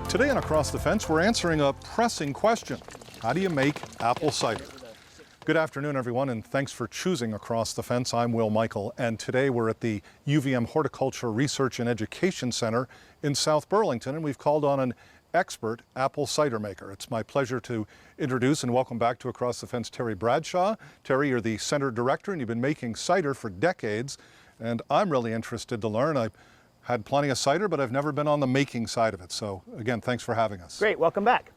Today on Across the Fence, we're answering a pressing question. How do you make apple cider? Good afternoon, everyone, and thanks for choosing Across the Fence. I'm Will Michael, and today we're at the UVM Horticulture Research and Education Center in South Burlington, and we've called on an expert apple cider maker. It's my pleasure to introduce and welcome back to Across the Fence Terry Bradshaw. Terry, you're the center director, and you've been making cider for decades, and I'm really interested to learn. I had plenty of cider, but I've never been on the making side of it. So again, thanks for having us. Great, welcome back.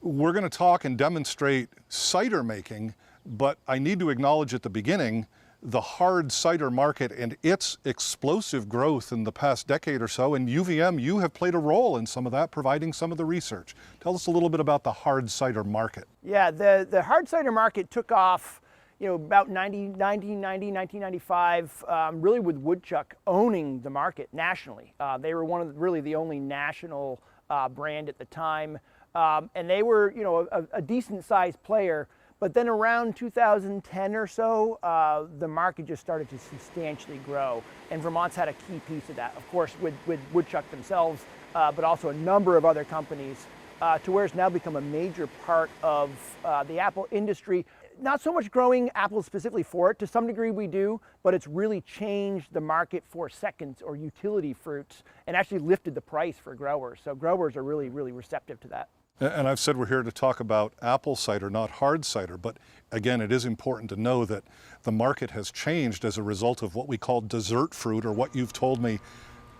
We're going to talk and demonstrate cider making, but I need to acknowledge at the beginning the hard cider market and its explosive growth in the past decade or so. And UVM, you have played a role in some of that, providing some of the research. Tell us a little bit about the hard cider market. Yeah, the hard cider market took off about 1995, really with Woodchuck owning the market nationally. They were really the only national brand at the time. And they were, a decent sized player. But then around 2010 or so, the market just started to substantially grow. And Vermont's had a key piece of that, of course, with Woodchuck themselves, but also a number of other companies, to where it's now become a major part of the apple industry. Not so much growing apples specifically for it, to some degree we do, but it's really changed the market for seconds or utility fruits and actually lifted the price for growers. So growers are really, really receptive to that. And I've said we're here to talk about apple cider, not hard cider, but again, it is important to know that the market has changed as a result of what we call dessert fruit, or what you've told me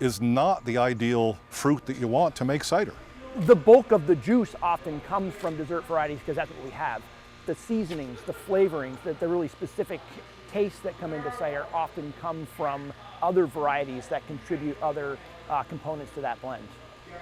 is not the ideal fruit that you want to make cider. The bulk of the juice often comes from dessert varieties because that's what we have. The seasonings, the flavorings, the really specific tastes that come into cider often come from other varieties that contribute other components to that blend.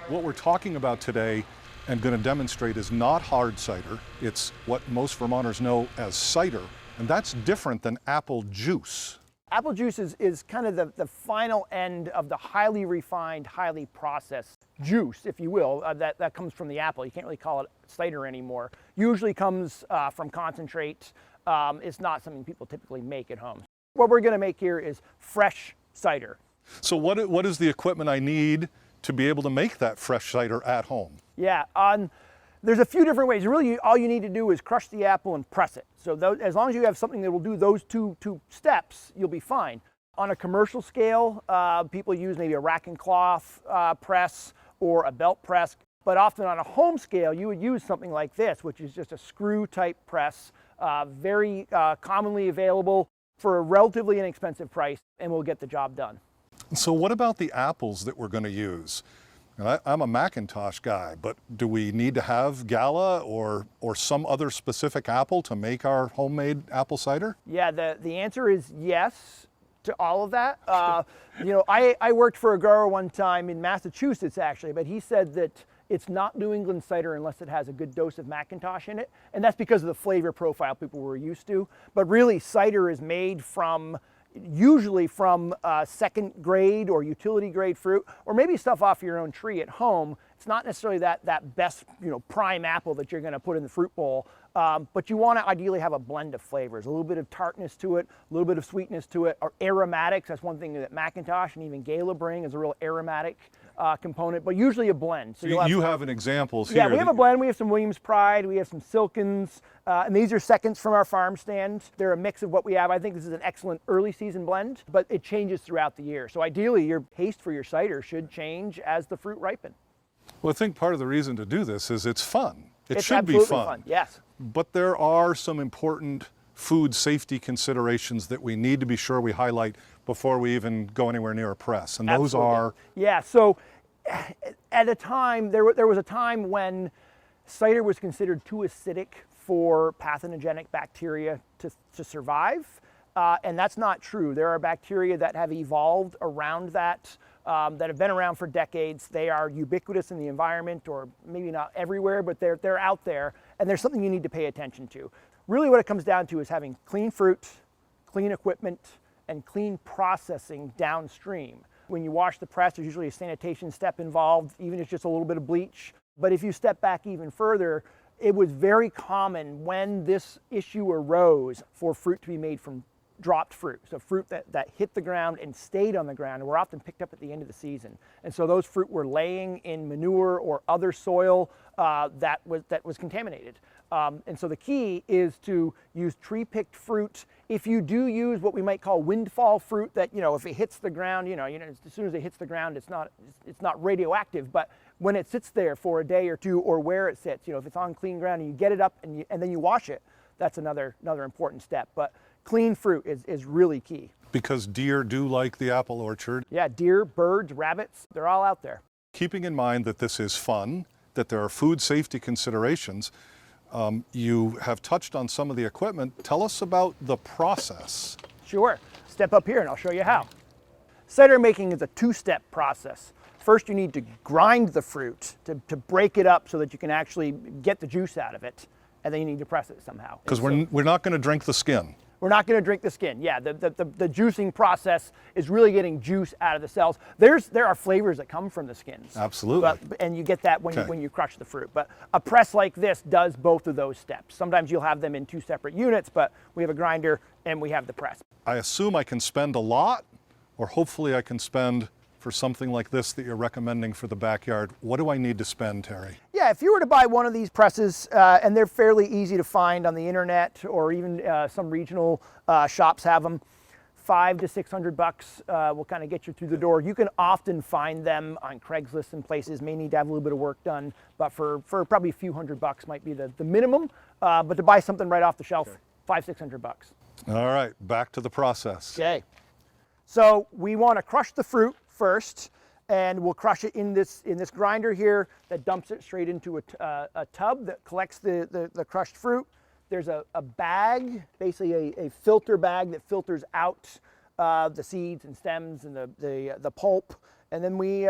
What we're talking about today and going to demonstrate is not hard cider. It's what most Vermonters know as cider, and that's different than apple juice. Apple juice is kind of the final end of the highly refined, highly processed juice, if you will, that comes from the apple. You can't really call it cider anymore. Usually comes from concentrate. It's not something people typically make at home. What we're going to make here is fresh cider. So what is the equipment I need to be able to make that fresh cider at home? Yeah, there's a few different ways. Really, all you need to do is crush the apple and press it. So as long as you have something that will do those two steps, you'll be fine. On a commercial scale, people use maybe a rack and cloth press or a belt press. But often on a home scale, you would use something like this, which is just a screw type press, very commonly available for a relatively inexpensive price, and will get the job done. So what about the apples that we're going to use? And I'm a Macintosh guy, but do we need to have Gala or some other specific apple to make our homemade apple cider? Yeah, the answer is yes to all of that. I worked for a grower one time in Massachusetts, actually, but he said that it's not New England cider unless it has a good dose of Macintosh in it, and that's because of the flavor profile people were used to. But really, cider is made usually from second grade or utility grade fruit, or maybe stuff off your own tree at home. It's not necessarily that best prime apple that you're going to put in the fruit bowl, but you want to ideally have a blend of flavors, a little bit of tartness to it, a little bit of sweetness to it, or aromatics. That's one thing that Macintosh and even Gala bring, is a real aromatic component, but usually a blend. So you have an examples here. Yeah, we have a blend. We have some Williams Pride, we have some Silkins, and these are seconds from our farm stand. They're a mix of what we have. I think this is an excellent early season blend, but it changes throughout the year. So ideally, your taste for your cider should change as the fruit ripen. Well, I think part of the reason to do this is it's fun. It's should be fun. Yes. But there are some important food safety considerations that we need to be sure we highlight before we even go anywhere near a press, and those are? Yeah, so at a time, there was a time when cider was considered too acidic for pathogenic bacteria to survive, and that's not true. There are bacteria that have evolved around that have been around for decades. They are ubiquitous in the environment, or maybe not everywhere, but they're out there, and there's something you need to pay attention to. really what it comes down to is having clean fruit, clean equipment, and clean processing downstream. When you wash the press, there's usually a sanitation step involved, even if it's just a little bit of bleach. But if you step back even further, it was very common when this issue arose for fruit to be made from dropped fruit. So fruit that hit the ground and stayed on the ground and were often picked up at the end of the season. And so those fruit were laying in manure or other soil that was contaminated. And so the key is to use tree-picked fruit. If you do use what we might call windfall fruit, that if it hits the ground, as soon as it hits the ground, it's not radioactive. But when it sits there for a day or two, or where it sits, if it's on clean ground and you get it up and then you wash it, that's another important step. But clean fruit is really key. Because deer do like the apple orchard. Yeah, deer, birds, rabbits, they're all out there. Keeping in mind that this is fun, that there are food safety considerations, you have touched on some of the equipment. Tell us about the process. Sure. Step up here and I'll show you how. Cider making is a two-step process. First, you need to grind the fruit to break it up so that you can actually get the juice out of it, and then you need to press it somehow. Because we're not going to drink the skin. We're not going to drink the skin. Yeah, the juicing process is really getting juice out of the cells. There are flavors that come from the skins. Absolutely. And you get that when you crush the fruit. But a press like this does both of those steps. Sometimes you'll have them in two separate units, but we have a grinder and we have the press. I assume I can spend a lot, or hopefully I can spend for something like this that you're recommending for the backyard. What do I need to spend, Terry? Yeah, if you were to buy one of these presses, and they're fairly easy to find on the internet, or even some regional shops have them, $500 to $600 will kind of get you through the door. You can often find them on Craigslist and places. May need to have a little bit of work done, but for probably a few $100 might be the minimum. But to buy something right off the shelf, $500 to $600. All right, back to the process. Okay. So we want to crush the fruit first, and we'll crush it in this grinder here that dumps it straight into a tub that collects the crushed fruit. There's a bag, basically a filter bag that filters out the seeds and stems and the pulp. And then we,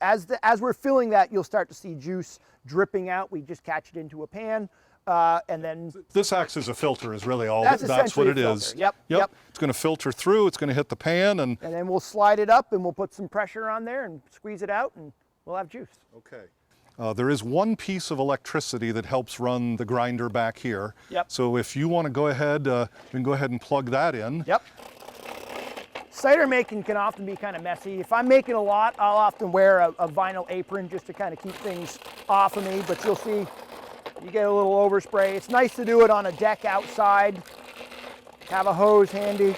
as we're filling that, you'll start to see juice dripping out. We just catch it into a pan. And then this acts as a filter is really all. That's what it a is. Yep. It's going to filter through. It's going to hit the pan, and then we'll slide it up and we'll put some pressure on there and squeeze it out, and we'll have juice. Okay. There is one piece of electricity that helps run the grinder back here. Yep. So if you want to go ahead, you can go ahead and plug that in. Yep. Cider making can often be kind of messy. If I'm making a lot, I'll often wear a vinyl apron just to kind of keep things off of me, but you'll see you get a little overspray. It's nice to do it on a deck outside. Have a hose handy.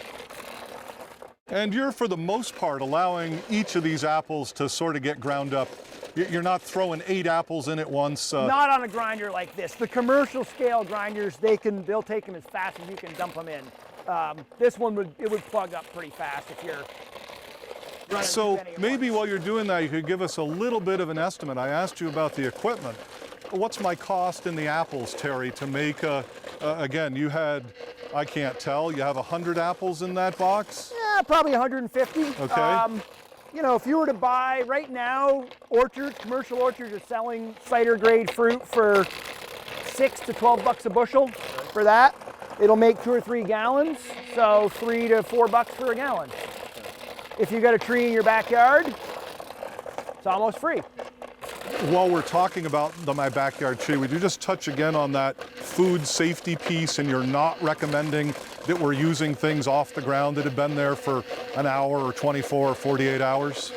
And you're, for the most part, allowing each of these apples to sort of get ground up. You're not throwing 8 apples in at once. Not on a grinder like this. The commercial scale grinders, they'll take them as fast as you can dump them in. This one would plug up pretty fast if you're running. So maybe while you're doing that, you could give us a little bit of an estimate. I asked you about the equipment. What's my cost in the apples, Terry, to make again, you had, I can't tell, you have 100 apples in that box? Yeah, probably 150. Okay. If you were to buy right now, commercial orchards are selling cider grade fruit for $6 to $12 a bushel for that. It'll make 2 or 3 gallons, so $3 to $4 for a gallon. If you got a tree in your backyard, it's almost free. While we're talking about my backyard tree, would you just touch again on that food safety piece, and you're not recommending that we're using things off the ground that have been there for an hour or 24 or 48 hours?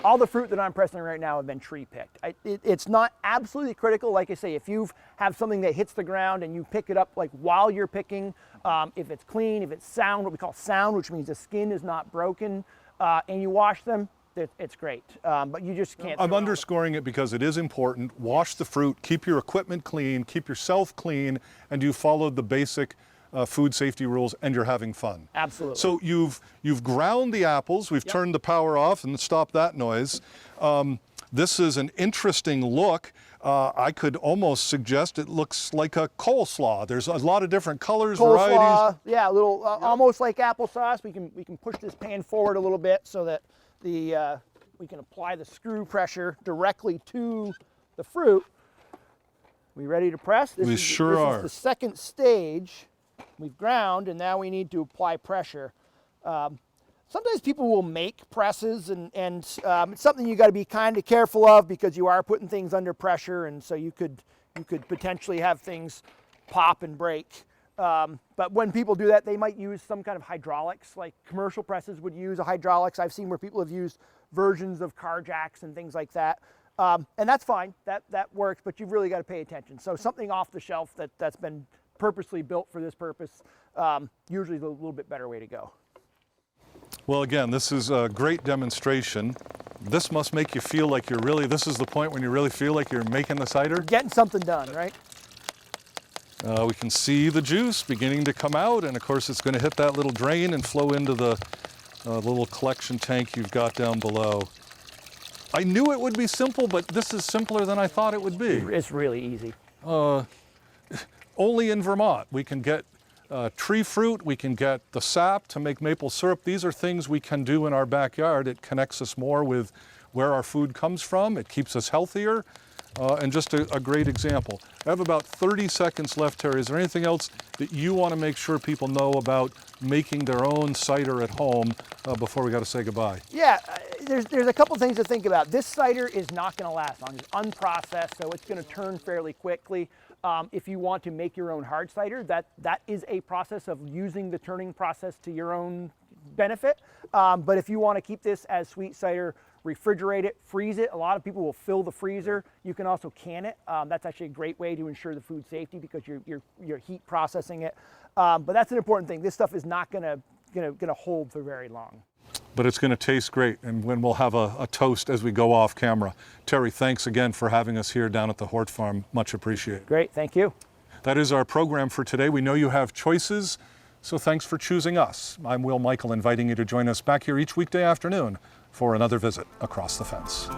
All the fruit that I'm pressing right now have been tree picked. It's not absolutely critical. Like I say, if you have something that hits the ground and you pick it up like while you're picking, if it's clean, if it's sound, what we call sound, which means the skin is not broken, and you wash them, it's great. But you just can't. I'm underscoring it because it is important. Wash the fruit, keep your equipment clean, keep yourself clean, and you followed the basic food safety rules, and you're having fun. Absolutely. So you've ground the apples. We've turned the power off and stopped that noise. This is an interesting look. I could almost suggest it looks like a coleslaw. There's a lot of different colors, varieties. Yeah, a little almost like applesauce. We can push this pan forward a little bit so that we can apply the screw pressure directly to the fruit. We ready to press? We sure this are. is the second stage. We've ground, and now we need to apply pressure. Sometimes people will make presses, and it's something you got to be kind of careful of because you are putting things under pressure, and so you could potentially have things pop and break. But when people do that, they might use some kind of hydraulics, like commercial presses would use a hydraulics. I've seen where people have used versions of car jacks and things like that. And that's fine, that works, but you've really got to pay attention. So something off the shelf that's been purposely built for this purpose, usually is a little bit better way to go. Well, again, this is a great demonstration. This must make you feel like this is the point when you really feel like you're making the cider. Getting something done, right? We can see the juice beginning to come out, and of course it's going to hit that little drain and flow into the little collection tank you've got down below. I knew it would be simple, but this is simpler than I thought it would be. It's really easy. Only in Vermont we can get tree fruit, we can get the sap to make maple syrup. These are things we can do in our backyard. It connects us more with where our food comes from. It keeps us healthier, and just a great example. I have about 30 seconds left, Terry. Is there anything else that you want to make sure people know about making their own cider at home before we got to say goodbye? Yeah, there's a couple things to think about. This cider is not going to last long. It's unprocessed, so it's going to turn fairly quickly. If you want to make your own hard cider, that is a process of using the turning process to your own benefit. But if you want to keep this as sweet cider, refrigerate it, freeze it. A lot of people will fill the freezer. You can also can it. That's actually a great way to ensure the food safety because you're heat processing it. But that's an important thing. This stuff is not gonna hold for very long. But it's going to taste great, and when we'll have a toast as we go off camera. Terry, thanks again for having us here down at the Hort Farm. Much appreciated. Great, thank you. That is our program for today. We know you have choices, so thanks for choosing us. I'm Will Michael, inviting you to join us back here each weekday afternoon for another visit across the fence.